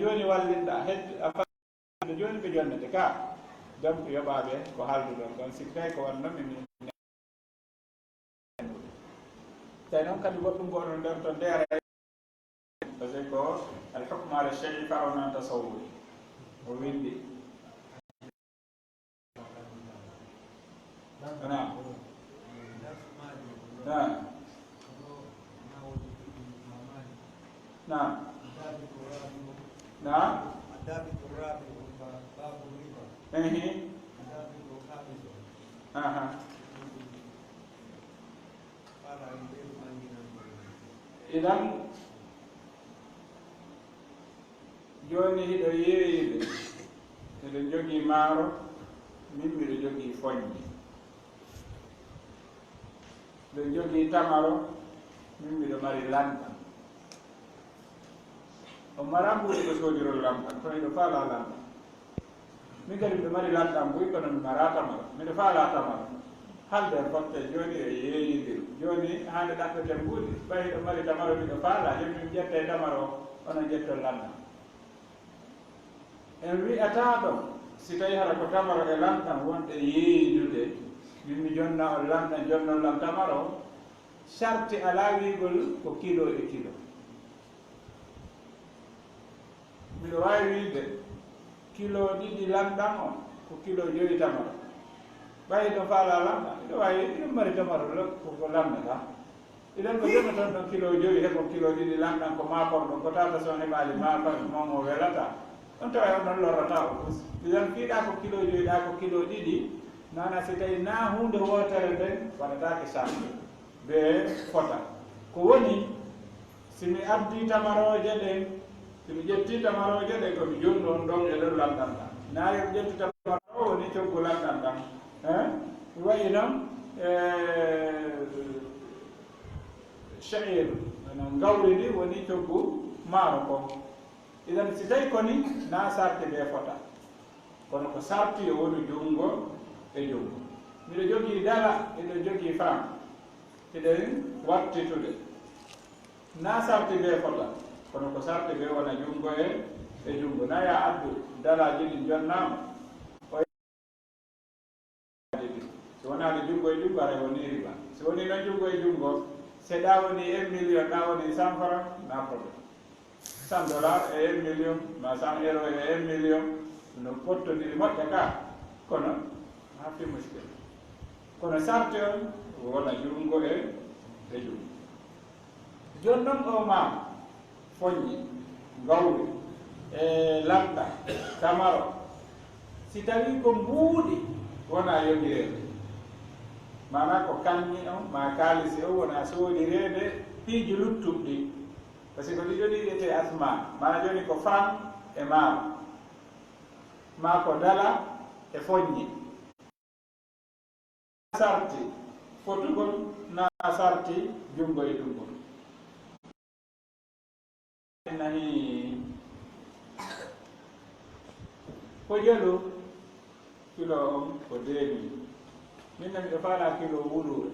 joni wallinɗa hedde a faade joni ɓe jonnete ka donc yoɓaɓe ko haalduɗon ɗon sikkay ko wonnomi min tawi noon kadi goɗɗum goɗon nder to ndera par ce que ko alhukmu ala chey farawnan tasawwur o windi نعم نعم نعم نعم الضابط الرابع باب الربا الضابط الخامس إذن joni hiɗo yeeyiɓe eɗo jogii maaro min miɗo jogii foññi ɓe jogii tamaro min miɗo mari lanɗam o mara mbuɗi ɗo soodirol lanɗam kono ɗo faala lanɗam min kadi miɗo mari lanɗam buy kono mi mara tamaro miɗo faala tamaro halde fotte joni e yeeyidir joni hande ɗaɓɓeten mbuɗi ɓayi ɗo mari tamaro miɗo faala joni min ƴette tamaro ono ƴetto lanɗam en wi'ata ɗon si tawi hara ko tamaro e lanɗam wonɗe yeeyidude min mi jonna o lanɗam jonnollam tamaro charte ala wiigol ko kilo e kilo miɗo wawi wiide kilo ɗiɗi lanɗam o ko kilo 9 tamaro ɓayi ɗo faala lanɗam iɗo wawi iɗum mari tamaro ko lamdata iɗen ko jonna tan ɗon kilo 9 heɓo kilo ɗiɗi lanɗam ko makorɗo ko tata son heɓali makor momo welata on tawa on non lorrata o pus iɗen fiiɗa ko kilo 9 ɗa ko kilo ɗiɗi nana si tawi na hunde wotere nden waɗatake change ɓe fota ko woni simi addi tamaroje ɗen simi ƴetti tamaroje ɗen komi jonni on ɗon e ɗon lanɗam ɗam nayi mi ƴetti tamaro o woni coggu lanɗam ɗam mi wayi noon sha'ir no gawri ndi woni coggu maaro ko idan si tawi koni na sarti ɓe fota kono ko sarti o woni junngo e junngo miɗo jogii dala eɗo jogii fam eɗen wattitude na sarti ɓe fota kono ko sarti ɓe wona junngo e junngo na ya addu dalaji ɗi jonnama o so wonaade junngo e junngo ara woni riba so woni noon junngo e junngo se ɗa woni 1 million ɗa woni 100 francs na probléme $100 e 1 million ma 100 euro e 1 million no pottodiri moƴƴa ka kono hafi muskil kono sarti on wona junngo e junngo joni noon o ma foññi gawri e lanɗa tamaro si tawi ko mbuuɗi wona yogireede mana ko kanni on ma kaalisi o wona soodirede piiji luttuɗɗi par ce que ko ɗiɗo ɗiɗete asma mana joni ko fam e maaro ma ko dala e foññi sarti fotugol na sarti junngo e junngo nahi ko jelu kilo on ko 2000 min na miɗo faala kilo wulure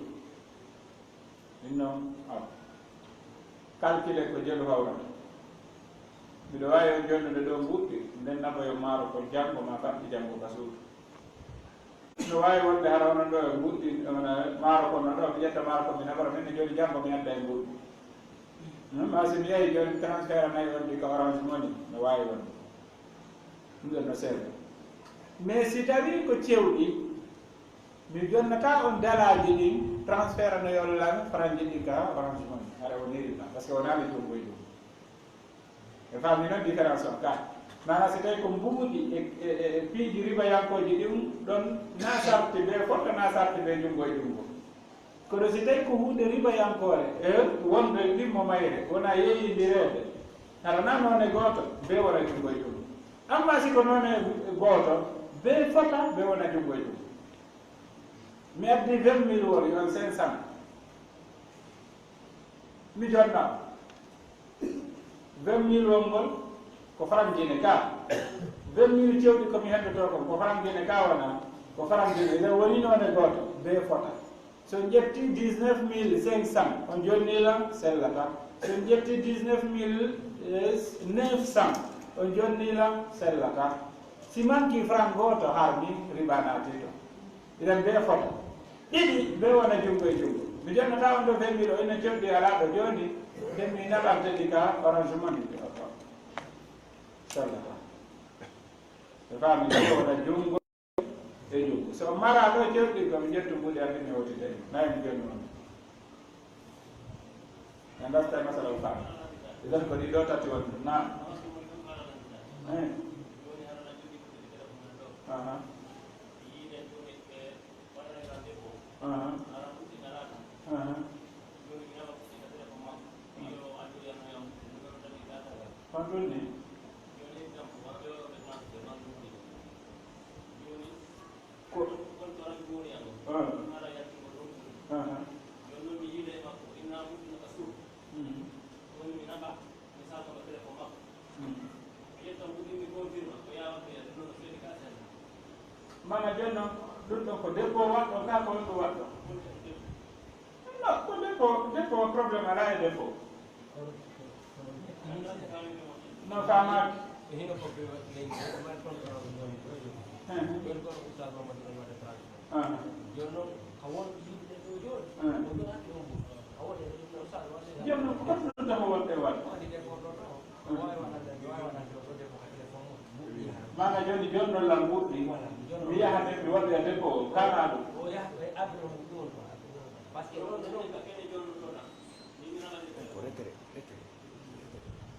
min noon calcule ko jelu hawrata miɗo wawi on jonnude ɗo mbuɗɗi nden nafoyo maaro ko janngo ma famɗi janngo ka suudu miɗo wawi wonde hara onon ɗo e mbuɗɗi maaro ko no ɗo mi ƴetta maaro ko mi nafara min ne joni janngo mi adda e mbuɗɗi ma si mi yehi joni transfert nayi on ɗi ko orange moni no wawi wonde ɗum ɗon no seeɗa mais si tawi ko cewɗi mi jonnata on dalaji ɗin transfert no yollan franji ɗi ka orange moni ara o neri ba par ce que wonaɓe junngo e junngo e fammi noon différence o ka mana si tawi ko mbuuɗi e piiji ribayankoji ɗin ɗon na sarti ɓe fota na sarti ɓe junngo e junngo kono si tawi ko hunde ribayankore e wonde ɗimmo mayre wona yeeyidirede hara na noon e gooto ɓe wona junngo e junngo amma si ko noon e gooto ɓe fota ɓe wona junngo e junngo mi addi 20 000 woni on 500 mi jonna 20 000 wongol ko faramjine ka 20 000 cewɗi komi heddoto kon ko faramjine ka wona ko faramjine ɓe woni noon e gooto ɓe fota so ƴetti 19 500 on jonnilam sellata so ƴetti 19 900 o jonnila sellata si manki franc goto harmi ribanati to idan be fota ɗiɗi be wona jungo e jungo mi jonnata on ɗo fembiɗo ina coɗɗi ala ɗo joni nden mi naɓarteɗi ka arrangement ɗi sellata so fami be wona jungo e jungo so mara ɗo coɗɗi komi ƴettu mbuɗi andi mi hotide nayi mi jonni on en dafta masala o faami idan ko ɗi ɗo tati wonde na mana jonno ɗum ɗon ko debbo waɗɗo ka ko ɗo waɗɗo non ko debbo probléme ala e debbo no famaki jonno ko ɗum tamo wonɓe waɗ mana joni jonnollal mbuɗɗi mi yahate mi waɗoya debbo kanaɗo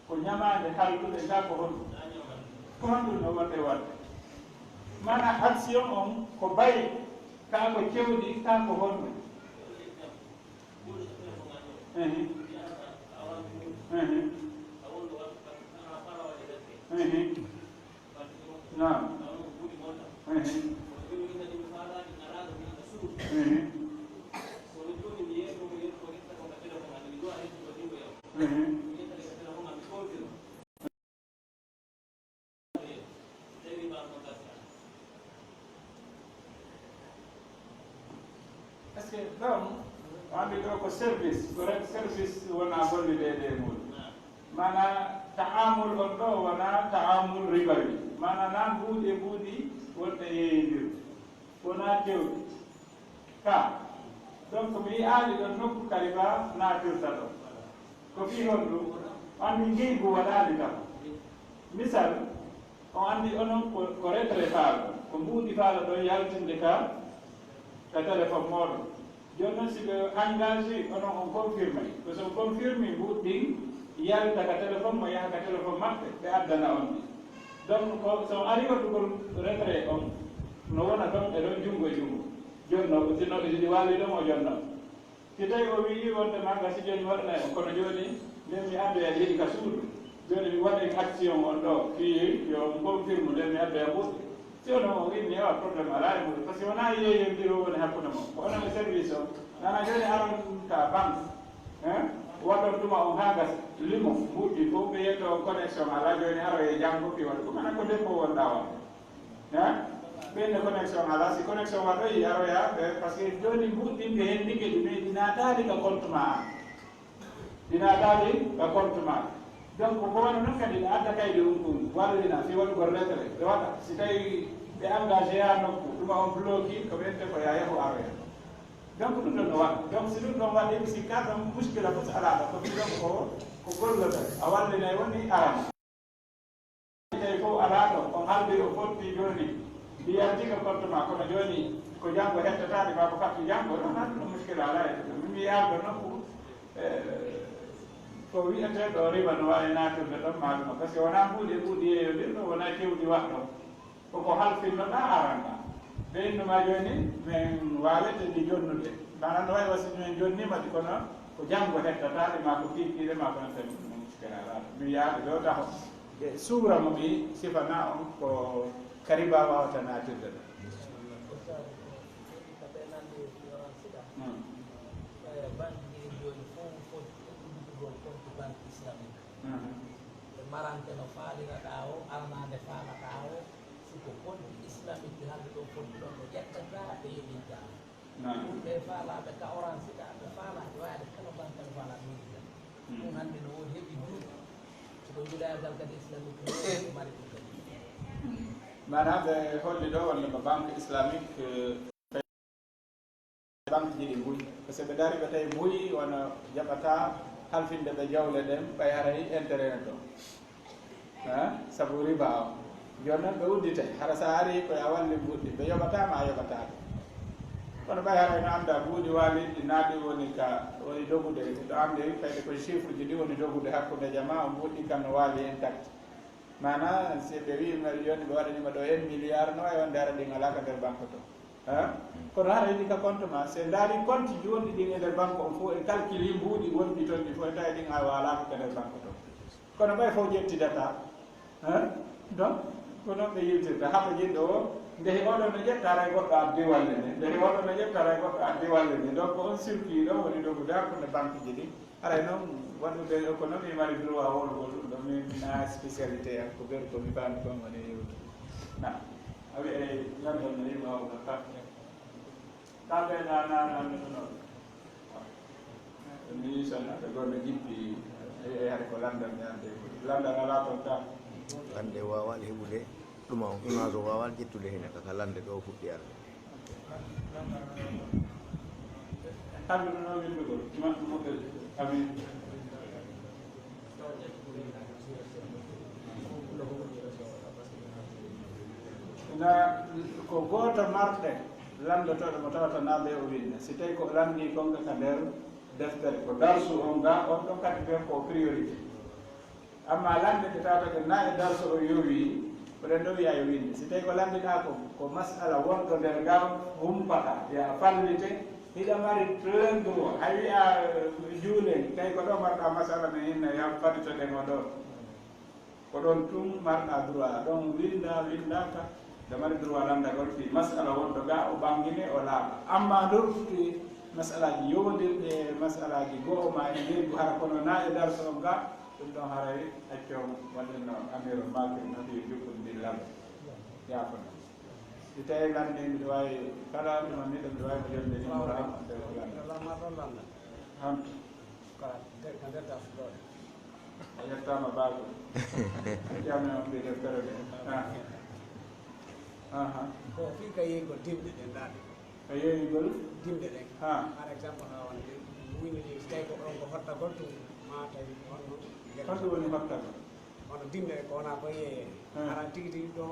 ko ñamade haldude ga ko honɗum ko honɗum no waɗe wadde mana action on ko bayi ka ko cewɗi ka ko honɗum non parce que ɗon andi ɗo ko service ko rek service wona gollide ɗe mum mana taamul on ɗo wona taamul ribawi mana na mbuuɗi wonɓe yeeyidir wona jewɗi ka donc mi aali ɗon nokku kadi ba natirta ɗo ko fi hon ɗum andi ngeygu waɗaali kam misal on andi onon ko retre faalo ko mbuuɗi faalo ɗo yaltinde ka téléphone moɗon joni noon si ɓe engagé onon on confirme ko so confirme mbuɗɗin yalta ka téléphone mo yaha ka téléphone maɓɓe ɓe addana on ɗi donc ko so ari waɗugol retrait on no wona ɗon e ɗon junngo e junngo joni no sinnoɓe siɗi waali ɗon o jonno si tawi o wii wonde maga si joni waɗana on kono joni nden mi addoya yiɗi ka suudu joni mi waɗi action on ɗo fi yo confirme nden mi addoya ɓuɗɗi si ono o wi mi hewa probléme ala e ɓuɗɗi par ce que wona yeyondiro woni hakkude mo ko onon e service o nana joni aron ka banque waɗon ɗuma on ha gas limo mbuɗɗi fof ɓe yetto on connexion ala joni aro e janggo fi waɗa ɗum ana ko debbo wonɗa wonde ɓenne connexion ala si connexion waɗoyi aroya par ce que joni mbuɗɗinɓe hen liggeɗi mais ɗina taali ka compte ma an ɗina taali ka compte ma donc ko wona noon kadi ɗe adda kayde ɗum wallina fi waɗugol lettre ɓe waɗa si tawi ɓe engagé ha nokku ɗuma on bloqué ko ɓente ko ya yahu aroya donc ɗum ɗon no waɗa donc si ɗum ɗon waɗi si ka ɗon muskila fof alaɗa ko ɗum ɗon ko gollota a wallinay woni arana tawi fof alaɗo on haldi o fotti joni mbiyanti ko compte ma kono joni ko janggo hettataɗe ma ko fatti janggo ɗon han ɗum muskila ala e ɗum mi yalɗo nokku ko wiyeteɗo riba no wawi natirde ɗon maɗuma par ce que wona ɓuuɗi yeeyodir ɗo wona kewɗi waɗɗo koko halfinnoɗa aranga ɓe innuma joni min wawete ndi jonnude manan no wawi wasi min jonnima ɗi kono ko janggo hettataɗe ma ko kiikiɗe ma kono tan muskila ala mi yaaɓe ɗo taho suura mo mi sifana on ko kariba wawata natirde ɗo marante no faaliraɗa o arnade faalata o siko fonti islamique hande ɗo fonti ɗon no ƴettata ɓe yoɓinta ɗum ɓe faalaɓe ka oranciɗa ɓe faalaɓe wayde kala bankaɓe faala miidia ɗum hande no woni heeɓi duuɓi siko wilayagal kadi islamique ko mari ɗum kadi manam ɓe holli ɗo wonde ko banque islamique banque ji ɗi mbuyi par ce que ɓe dari ɓe tawi mbuyi wono jaɓata halfinde ɓe jawle ɗen ɓay haray intérêt ne to sabu riba o joni noon ɓe uddite hara sa ari koye a walli mbuɗɗi ɓe yoɓatama a yoɓatake kono ɓay haray no anda mbuuɗi waliɗi naaɗi woni ka woni dogude ɗo andi kayde koye chiffre ji ɗi woni dogude hakkude jama o mbuɗɗi kam no waali intact mana si ɓe wi mbeɗa joni ɓe waɗanima ɗo 1 milliard no wawi wonde ara ɗin alaka nder banque to kono hara yiɗi ka compte ma se daari compte joni ɗin e nder banque o fof e calcule mbuuɗi wonɗi toon ɗi fof e tawi ɗin a walaka ka nder banque to kono ɓay fof ƴettidata donc ko noon ɓe yiltirta haɓa jinɗo o ndehi oɗo no ƴettara e goɗɗo addi walle ni ndehi oɗo no ƴettara e goɗɗo addi walle ni donc on circuit ɗo woni dogude hakkude banque ji ɗi aray noon waɗude économie mari droit wolgol ɗum ɗo min na spécialité an ko ɓer komi faami kon woni yewde na a wi e landol no yimɓe wawga kamɓe nananono ni sonnaɓe gonno jippi e hay ko landal ñande landal ala toon ta lande wawal heɓude ɗuma on image o wawal ƴettude hene kaka lande ɗo fuɗɗi arde kamɓe no windugol moɓel amin na ko goto marɗe landotoɗo mo tawata naɓe o winda si tawi ko landi konga ka nder deftere ko darsu on ga on ɗon kadi ɓen ko priorité amma lande ɗe tawata ke na e darsu o yowi oɗen ɗo wiya yo winde si tawi ko landiɗa ko masala wonɗo nder gam humpata ya fallite hiɗa mari plein droit hay wiya juulen tawi ko ɗo marɗa masala ne hinna ya faditoɗen o ɗon ko ɗon tum marɗa droit ɗon windaka nde mari droit landagol fi masala wonɗo ga o ɓangine o laaɓa amma dortude masalaji yowdirɗe masalaji go'o ma e ndirgu hara kono na e darso on ga ɗum ɗon haray accom waɗenno amiro makir nafi jukkude lamba yafona si tawi lande mbiɗa wawi kala ɗuma ni ɗum mbiɗa wawi ko jonde numéro am nde ko landa han a yettama bago jamne on mbi deftere ɗe ko fi ka yeyigol dimɗe ɗen daaɗe a yeyigol dimɗe ɗen par exemple ha wonde wuyni so tawi ko ɗon ko hottagol to ma tawi honno honɗum woni hottagol hono dimɗe ɗe ko wona ko yeeye ara tigui tigui ɗo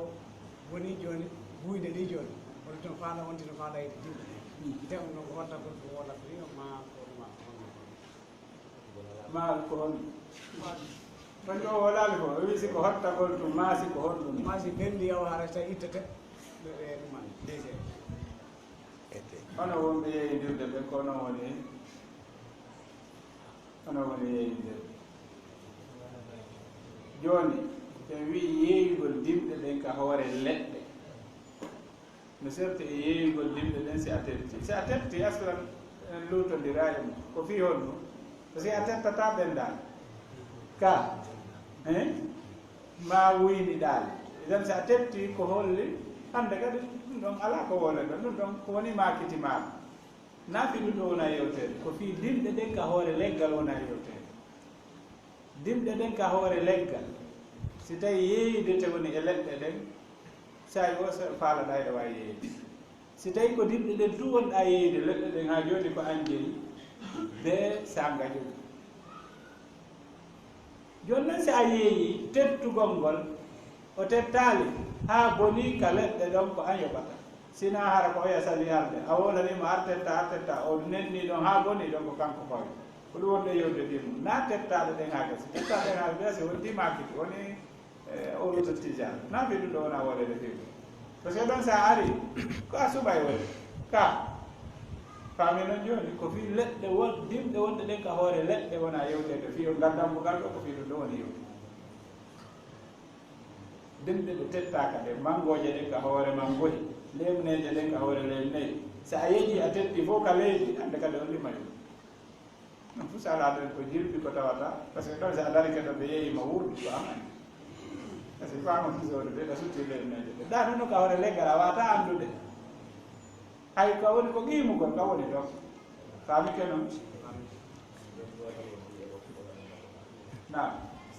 woni joni buyde ɗi joni hono toon faanda wontino faanda yide dimɗe ɗe te on ɗon ko hottagol ɗum walla fri ma ko ɗuma ma ko honɗum ɗon ɗo wolali ko o wi si ko hottagol ɗum ma si ko honɗum ma si ɓendi yaw hara tawi ittete ɓe ɗuman dg hono wonɓe yeyidirde ɓe kono woni yeyidirde joni sen wi yeeyugol dimɗe ɗen ka hoore leɗɗe no serti e yeeyugol dimɗe ɗen si a tetti aslan en lutodira e mum ko fi honɗum par ce que a tettata ɓendal ka ma wuyniɗaali eden si a tetti ko holli hande kadi ɗum ɗon ala ko wole ɗon ɗum ɗon ko woni makiti maɗa naafi ɗum ɗo wona yewtere ko fi dimɗe ɗen ka hoore leggal wona yewtere dimɗe ɗen ka hoore leggal si tawi yeeyide te woni e leɗɗe ɗen sayi o faalaɗa eɗa wawi yeeyide si tawi ko dimɗe ɗen tu wonɗa yeeyide leɗɗe ɗen ha joni ko an jeeyi be sa gaƴuɗo joni noon si a yeeyi tettugol ngol o tettali ha boni ka leɗɗe ɗon ko an yoɓata sina hara ko oya sali harde a wolanima artetta o nenni ɗon ha boni ɗon ko kanko fawi ko ɗum wonɗo yewde ɗimum na tettaɗe ɗen ha gasi tettaɗe ɗen ha gasi woni makiti woni oluto tijara na fi ɗum ɗo wona wolede fiɗo par ce que ɗon sa ari ko a suɓay woni ka faami noon joni ko fi leɗɗe won dimɗe wonɗe ɗen ka hoore leɗɗe wona yewtede fiyo gaddambugal ɗo ko fi ɗum ɗo woni yewde dimɗe ɗe tettaka ɗe mangoje ɗen ka hoore mangoji lemneje ɗen ka hoore lemneji so a yeeƴi a tetti fof ka leydi ande kadi on limayo ɗum fof so ala ɗen ko jirɓi ko tawata par ce que ɗon so a darike ɗo ɓe yeeyima wurdu ko amani par ce que fama fisode ɓe ɗa sutti lemneje ɗe ɗa noon ka hoore leggal a wata andude hay ka woni ko qimugol ka woni ɗon faami ke noon na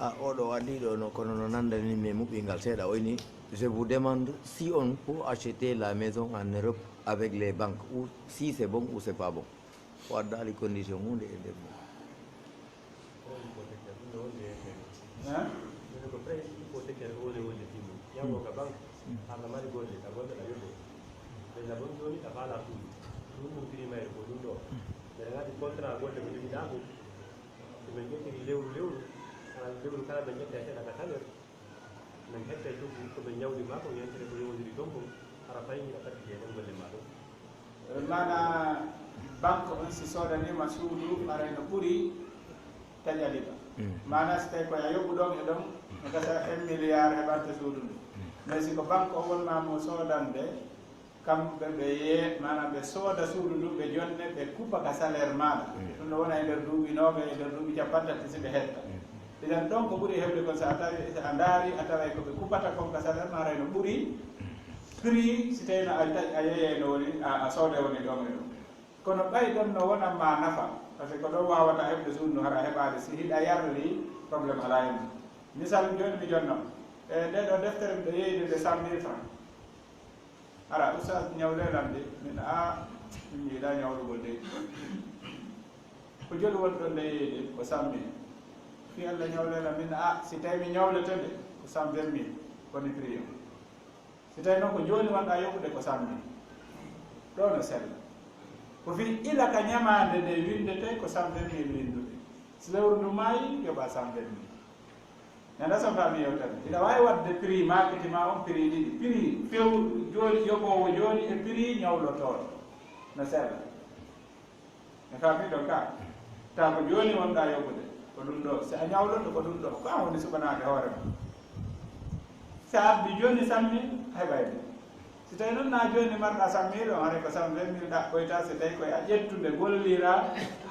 oɗo waɗiɗo no kono no nandani mi muɓɓingal seeɗa o ini je vous demande si on peut acheter la maison en Europe avec les banques ou si c'est bon ou c'est pas bon o addali condition hunde e nder mum lewru kala ɓe ƴette heɗa ka tawer min hette jogu koɓe ñawdi ma ko yentere ko yowdiri ɗon ko ara fayñiɗa kadi jeeɗon golle ma ɗum mana banque on si sodanima suudu arayno ɓuuri taƴaliɓa mana so tawi koye a yoɓu ɗon e ɗon no gasa 1 milliard heɓante suudu ndu mais si ko banque o wonmamo sodande kamɓe ɓe mana ɓe sooda suudu ndu ɓe jonne ɓe kuppa ka salaire maɗa ɗum no wona e nder duuɓi noɓe e nder duuɓi capantati si ɓe hetta idan ɗon ko ɓuuri heɓde kon so a tawi a daari a taway koɓe kuppata kon ka salaire ma rayno ɓuuri prix si tawino a yeyeyno woni a soode woni ɗon e ɗum kono ɓay ɗon no wonanma nafa par ce que ko ɗon wawata heɓde suudu ndu hara heɓade si hiɗa yarli probléme ala hen misal joni mi jonno e nde ɗo deftere miɗo yeyde de 100 000 francs ara oustaz ñawlelam de min min yiiɗa ñawlugol de ko joni woni ɗon nde yeyde ko 100 000 fi Allah ñawlelam min si tawi mi ñawlete nde ko 120 000 woni prix o si tawi noon ko joni wonɗa yoɓude ko 100 000 ɗo no sella ko fi ila ka ñamade nde windete ko 120 000 windude so lewru ndu maayi yoɓa 120 000 nanda so fami yewtere ina wawi wadde prix marketi ma on prix ɗiɗi prix few joni yoɓowo joni e prix ñawlotoɗo no sella mi fami ɗo ka ta ko joni wonɗa yoɓude ko ɗum ɗo si a ñawloto ko ɗum ɗo ko an woni suɓanade hoore ma si a abbi joni 100 000 heɓayde si tawi noon na joni marɗa 100 000 on haray ko 120 000 ɗaɓɓoyta si tawi koye a ƴettude gollira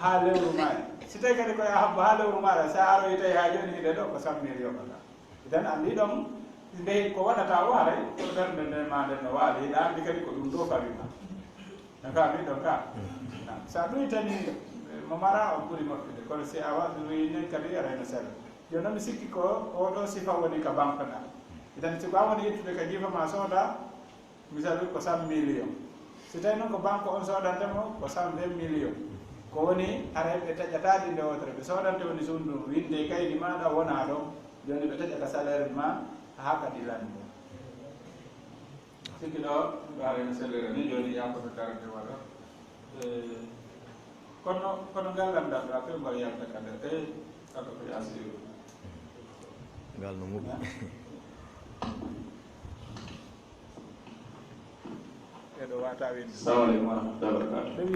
ha lewru maɗa si tawi kadi koye a habba ha lewru maɗa sa aroyi tawi ha joni hiɗe ɗo ko 100 000 yoɓata idan andi ɗon nde ko waɗata o haray ko ɓerde nde ma nde no waali hiɗa andi kadi ko ɗum ɗo fawima no fami ɗon ka sa ɗuytani mo mara o ɓuuri moƴƴude kono si a waɗi nen kadi arayno sella joni noon mi sikki ko oɗo sifa woni ka banque ɗa idan siko a woni yettude ka jiifa ma sooda misalu ko 100 millions si tawi noon ko banque on soodantemo ko 120 millions ko woni ara ɓe taƴataɗi nde wotere ɓe soodante woni sundu winde kaydi maɗa wona ɗon joni ɓe taƴata salaire ma ha kadi lande sikki ɗo arayno sellere ni joni yakoto karate waɗa kono ngallam ɗaɗa fe mbawi yalta kade kaka ko yasiru ngal no muɓi eɗo wata winde salamu aleykum wa rahmatullahi wa barakatuh